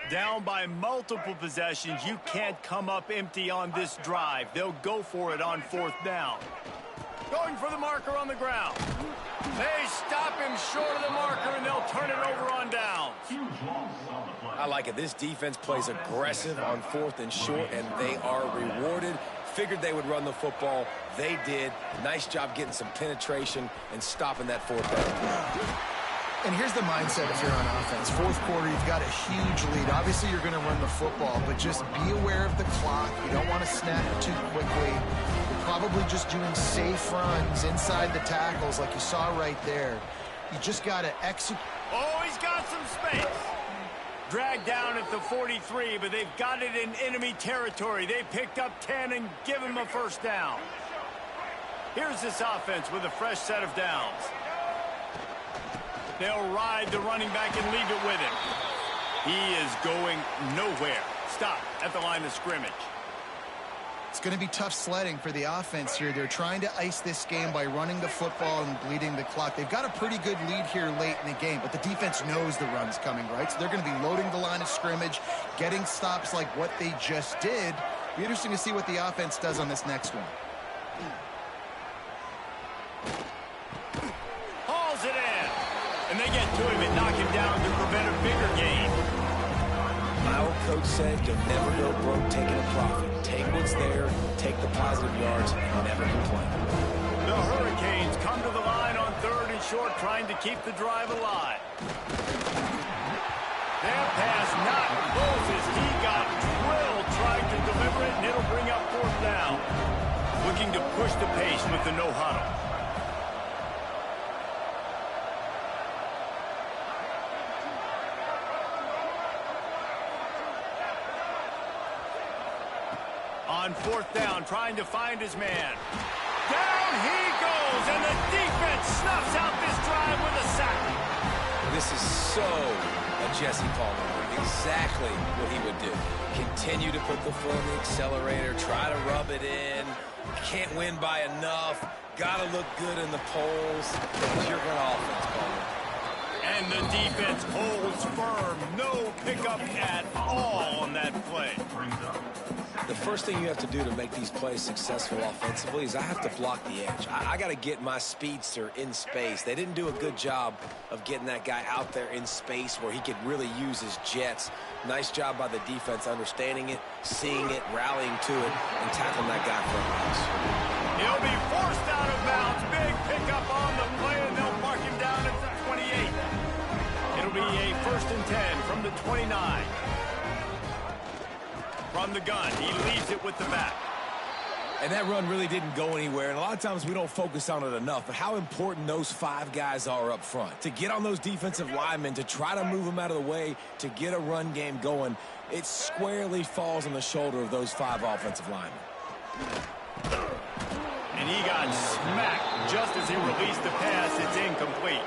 Down by multiple possessions. You can't come up empty on this drive. They'll go for it on 4th down. Going for the marker on the ground. They stop him short of the marker, and they'll turn it over on downs. I like it. This defense plays aggressive on 4th and short, and they are rewarded. Figured they would run the football. They did. Nice job getting some penetration and stopping that 4th down. And here's the mindset if you're on offense. 4th quarter, you've got a huge lead. Obviously, you're going to run the football, but just be aware of the clock. You don't want to snap it too quickly. You're probably just doing safe runs inside the tackles like you saw right there. You just got to execute. Oh, he's got some space. Dragged down at the 43, but they've got it in enemy territory. They picked up 10 and give him a first down. Here's this offense with a fresh set of downs. They'll ride the running back and leave it with him. He is going nowhere. Stop at the line of scrimmage. It's going to be tough sledding for the offense here. They're trying to ice this game by running the football and bleeding the clock. They've got a pretty good lead here late in the game, but the defense knows the run's coming, right? So they're going to be loading the line of scrimmage, getting stops like what they just did. Be interesting to see what the offense does on this next one. Hauls it in. And they get to him and knock him down to prevent a bigger gain. My old coach said you'll never go broke taking a profit. Take what's there, take the positive yards, and never complain. The Hurricanes come to the line on 3rd and short, trying to keep the drive alive. Their pass not close as he got drilled trying to deliver it, and it'll bring up 4th down. Looking to push the pace with the no-huddle. On 4th down, trying to find his man. Down he goes, and the defense snuffs out this drive with a sack. This is so a Jesse Paul move. Exactly what he would do. Continue to put the foot on the accelerator, try to rub it in. Can't win by enough. Got to look good in the polls. It's your good offense, Paul. And the defense holds firm. No pickup at all on that play. The first thing you have to do to make these plays successful offensively is I have to block the edge. I got to get my speedster in space. They didn't do a good job of getting that guy out there in space where he could really use his jets. Nice job by the defense understanding it, seeing it, rallying to it, and tackling that guy for a bounce. He'll be forced out of bounds. Big pickup on the play, and they'll mark him down at the 28. It'll be a 1st and 10 from the 29. From the gun, he leaves it with the back. And that run really didn't go anywhere, and a lot of times we don't focus on it enough, but how important those 5 guys are up front. To get on those defensive linemen, to try to move them out of the way, to get a run game going, it squarely falls on the shoulder of those 5 offensive linemen. And he got smacked just as he released the pass. It's incomplete.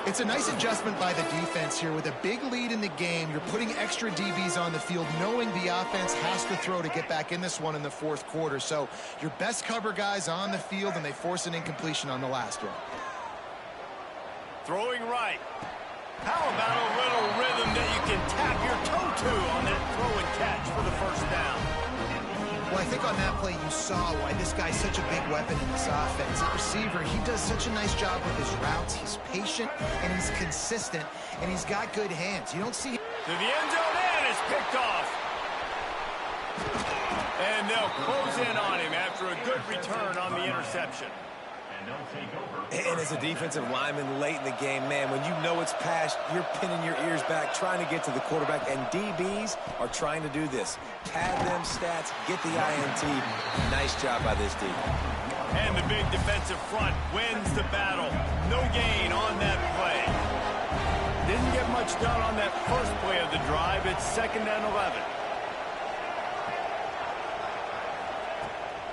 It's a nice adjustment by the defense here. With a big lead in the game, you're putting extra DBs on the field, knowing the offense has to throw to get back in this one in the 4th quarter. So your best cover guys on the field, and they force an incompletion on the last one. Throwing right. How about a little rhythm that you can tap your toe to on that throw and catch for the first down? Well, I think on that play you saw why this guy's such a big weapon in this offense. At receiver, he does such a nice job with his routes. He's patient, and he's consistent, and he's got good hands. You don't see him. To the end zone, and it's picked off. And they'll close in on him after a good return on the interception. And as a defensive lineman late in the game, man, when you know it's past, you're pinning your ears back, trying to get to the quarterback, and DBs are trying to do this. Pad them stats, get the INT. Nice job by this D. And the big defensive front wins the battle. No gain on that play. Didn't get much done on that first play of the drive. It's 2nd and 11.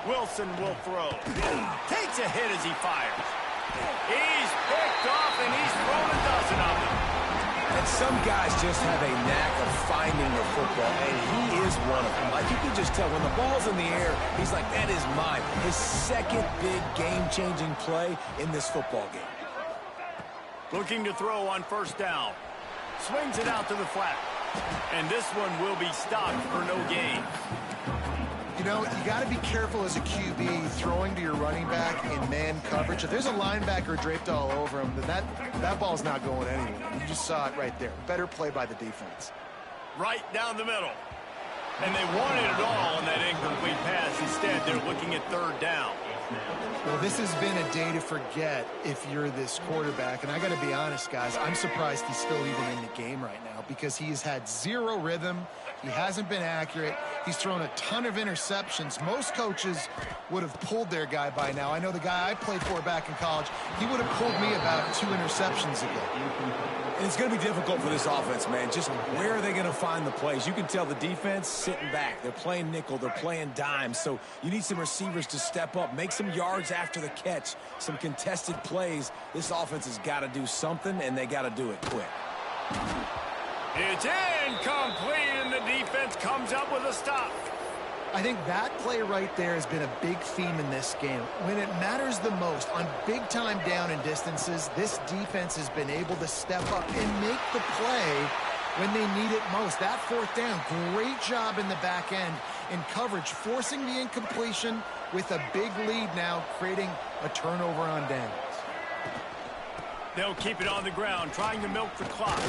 Wilson will throw. Takes a hit as he fires. He's picked off, and he's thrown a dozen of them. And some guys just have a knack of finding the football, and he is one of them. Like, you can just tell when the ball's in the air, he's like, that is mine. His 2nd big game-changing play in this football game. Looking to throw on 1st down. Swings it out to the flat. And this one will be stopped for no gain. You know, you got to be careful as a QB throwing to your running back in man coverage. If there's a linebacker draped all over him, then that ball's not going anywhere. You just saw it right there. Better play by the defense. Right down the middle. And they wanted it all on that incomplete pass. Instead, they're looking at 3rd down. Well, this has been a day to forget if you're this quarterback. And I got to be honest, guys, I'm surprised he's still even in the game right now because he's had 0 rhythm. He hasn't been accurate. He's thrown a ton of interceptions. Most coaches would have pulled their guy by now. I know the guy I played for back in college, he would have pulled me about 2 interceptions ago. And it's going to be difficult for this offense, man. Just where are they going to find the plays? You can tell the defense sitting back. They're playing nickel. They're playing dime. So you need some receivers to step up, make some yards after the catch, some contested plays. This offense has got to do something, and they got to do it quick. It's incomplete, and the defense comes up with a stop. I think that play right there has been a big theme in this game. When it matters the most, on big-time down and distances, this defense has been able to step up and make the play when they need it most. That 4th down, great job in the back end in coverage, forcing the incompletion with a big lead now, creating a turnover on downs. They'll keep it on the ground, trying to milk the clock.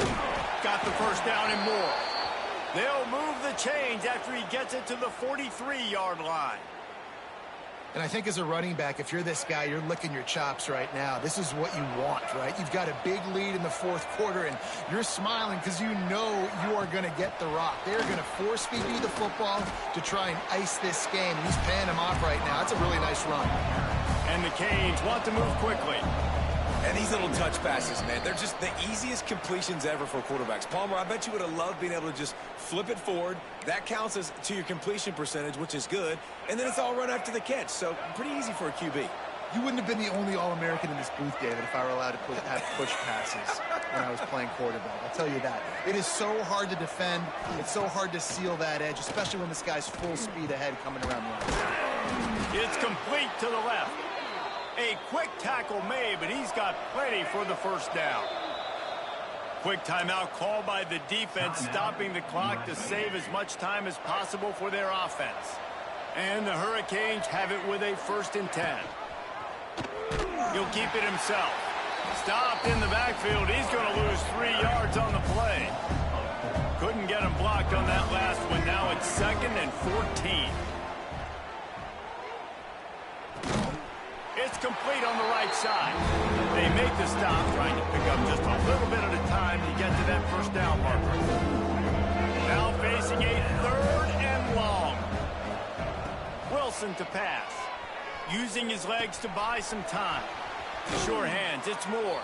Got the 1st down and more. They'll move the chains after he gets it to the 43-yard line. And I think as a running back, if you're this guy, you're licking your chops right now. This is what you want, right? You've got a big lead in the 4th quarter, and you're smiling because you know you are going to get the rock. They're going to force-feed you the football to try and ice this game. He's paying him off right now. That's a really nice run. And the Canes want to move quickly. And these little touch passes, man, they're just the easiest completions ever for quarterbacks. Palmer, I bet you would have loved being able to just flip it forward. That counts as to your completion percentage, which is good. And then it's all run after the catch. So pretty easy for a QB. You wouldn't have been the only All-American in this booth, David, if I were allowed to have push passes when I was playing quarterback. I'll tell you that. It is so hard to defend. It's so hard to seal that edge, especially when this guy's full speed ahead coming around the line. It's complete to the left. A quick tackle made, but he's got plenty for the 1st down. Quick timeout called by the defense, stopping the clock to save as much time as possible for their offense. And the Hurricanes have it with a 1st and 10. He'll keep it himself. Stopped in the backfield. He's going to lose 3 yards on the play. Couldn't get him blocked on that last one. Now it's 2nd and 14. It's complete on the right side. They make the stop, trying to pick up just a little bit at a time to get to that 1st down marker. Now facing a 3rd and long. Wilson to pass. Using his legs to buy some time. Sure hands, it's Moore.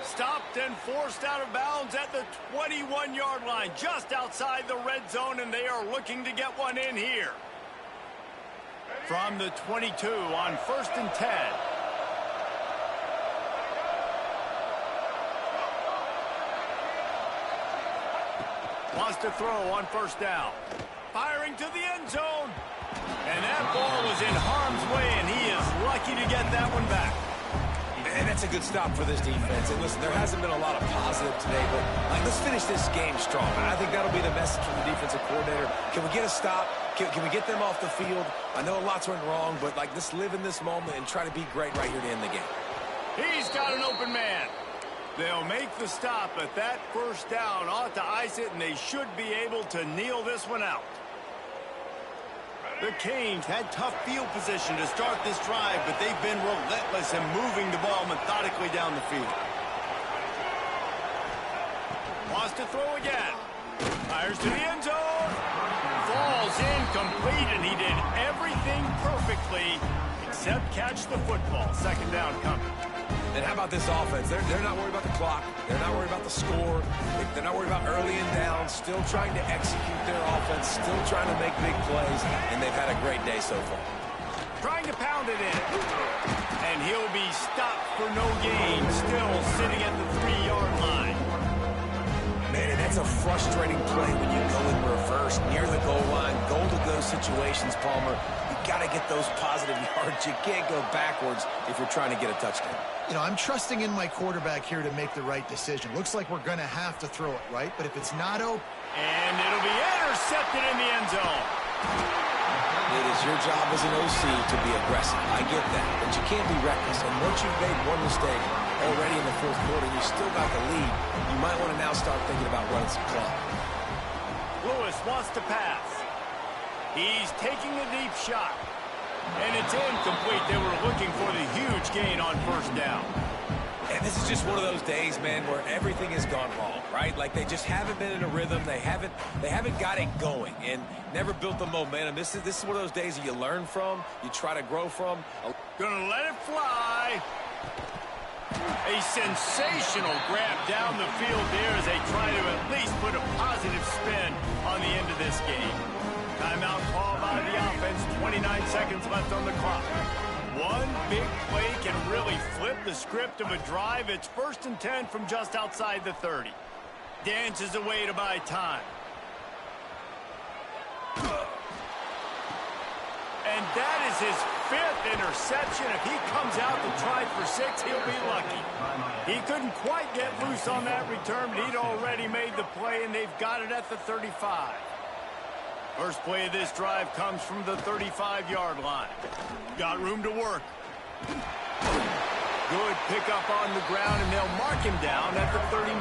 Stopped and forced out of bounds at the 21-yard line, just outside the red zone, and they are looking to get one in here. From the 22 on 1st and 10. Wants to throw on 1st down. Firing to the end zone. And that ball was in harm's way, and he is lucky to get that one back. And that's a good stop for this defense. And listen, there hasn't been a lot of positive today, but let's finish this game strong. I think that'll be the message from the defensive coordinator. Can we get a stop? Can we get them off the field? I know a lot's went wrong, but let's live in this moment and try to be great right here to end the game. He's got an open man. They'll make the stop, but that 1st down ought to ice it, and they should be able to kneel this one out. The Canes had tough field position to start this drive, but they've been relentless in moving the ball methodically down the field. Wants to throw again. Fires to the end zone. Falls incomplete, and he did everything perfectly except catch the football. 2nd down coming. And how about this offense? They're not worried about the clock. They're not worried about the score. They're not worried about early and down. Still trying to execute their offense. Still trying to make big plays. And they've had a great day so far. Trying to pound it in. And he'll be stopped for no gain. Still sitting at the 3-yard line. Man, and that's a frustrating play when you go in reverse near the goal line. Goal-to-go situations, Palmer. You got to get those positive yards. You can't go backwards if you're trying to get a touchdown. You know, I'm trusting in my quarterback here to make the right decision. Looks like we're going to have to throw it, right? But if it's not open... And it'll be intercepted in the end zone. It is your job as an OC to be aggressive. I get that. But you can't be reckless. And once you've made one mistake already in the 4th quarter, you still got the lead, you might want to now start thinking about running some clock. Lewis wants to pass. He's taking a deep shot. And it's incomplete. They were looking for the huge gain on 1st down. And this is just one of those days, man, where everything has gone wrong, right? Like they just haven't been in a rhythm. They haven't got it going and never built the momentum. This is one of those days that you learn from, you try to grow from. Gonna let it fly. A sensational grab down the field there as they try to at least put a positive spin on the end of this game. Timeout call by the offense. 29 seconds left on the clock. One big play can really flip the script of a drive. It's 1st and 10 from just outside the 30. Dances away to buy time. And that is his 5th interception. If he comes out to try for 6, he'll be lucky. He couldn't quite get loose on that return, but he'd already made the play, and they've got it at the 35. First play of this drive comes from the 35-yard line. Got room to work. Good pickup on the ground, and they'll mark him down at the 39.